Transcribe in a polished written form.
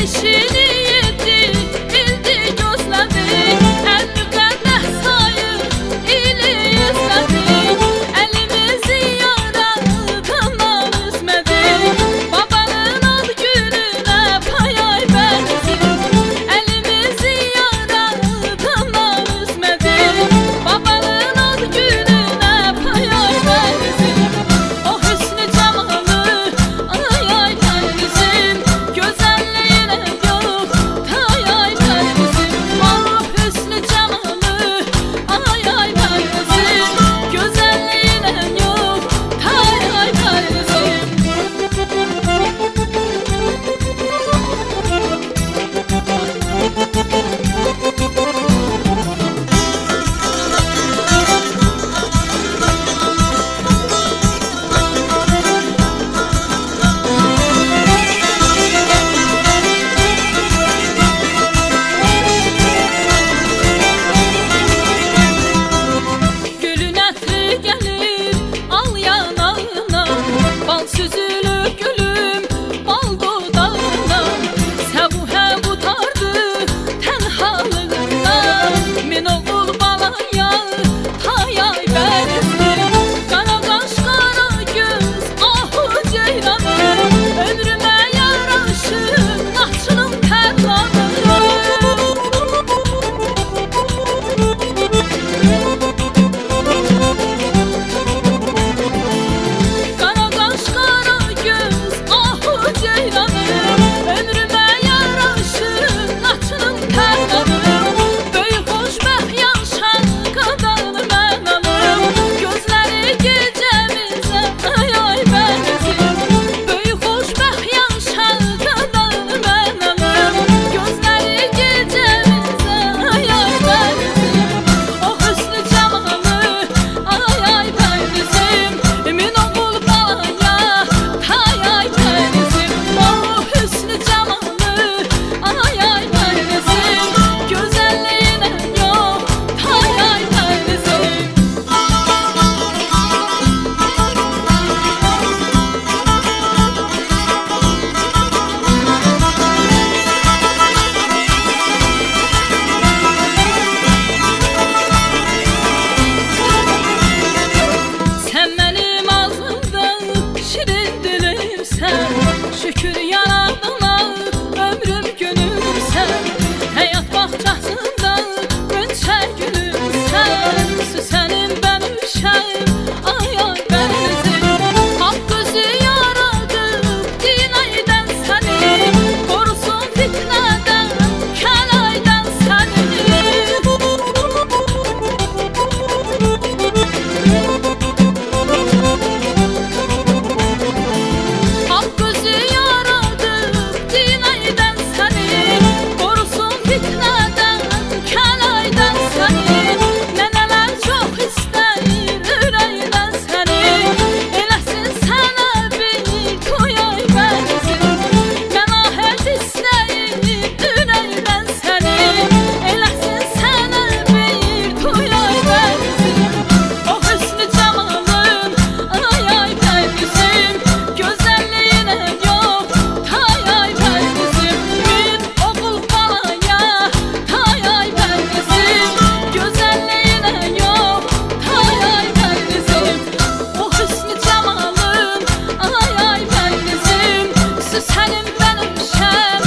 beşini yedi, bildi gözlədi. Ən müqəddəs sayı ili izlədi. Əlimizi yaradandan üzmədi. Babanın ad gününə payay bənzin. Əlimizi yaradandan üzmədi. Babanın ad gününə payay bənzin. O hüsnü cəmalı ay ay bənzin. Gözəlliyinə yox tay ay bənzin. O hüsnü cəmalı ay ay bənzin. Gözəlliyinə yox tay ay bənzin. Gülün ətri gəlir al yanağına, bal süzülür gülüm bal dodağına. Səbuhə qutardı tənhalığından, min oğul balaya tay ay bənzin. Qara qaş qara göz ahu ceylanım, ömrümə yaraşır naçının tərlanım. Qara qaş qara göz ahu ceylanım, ömrümə yaraşır naçının tərlanım. Böyük xoşbəxt yaşan qadanı mən alım, gözləri gecəmizə ay ay bənzin. Böyük xoşbəxt yaşan qadanı mən alım, gözləri gecəmizə ay ay bənzin. O hüsnü cəmalı ay ay bənzin. Min oğul balaya tay ay bənzin. O hüsnü cəmalı ay ay bənzin. Gözəlliyinə yox tay ay bənzin. Sən mənim ağzımda şirin dilimsən, şükür yaradana ömrüm günümsən. Həyat bağçasında gönçə gülümsən, süsənim mən üşəyim ay ay bənzin. Haqq özü yaradıb dinaydən səni, qorusun fitnədən kəlaydən səni. Haqq özü yaradıb dinaydən səni, qorusun fitnədən kəlaydən səni. Nənələr çox istəyir ürəkdən səni, eləsin sənə bir toy ay bənzin. Məlahət istəyir ürəkdən səni, eləsin sənə bir toy ay bənzin. O hüsnü cəmalın ay ay bənzin. Gözəlliyinə yox tay ay bənzin. Min oğul balaya tay ay bənzin. Gözəlliyinə yox tay ay bənzin. O hüsnü cəmalın ay ay bənzin. Süsənim mən üşəm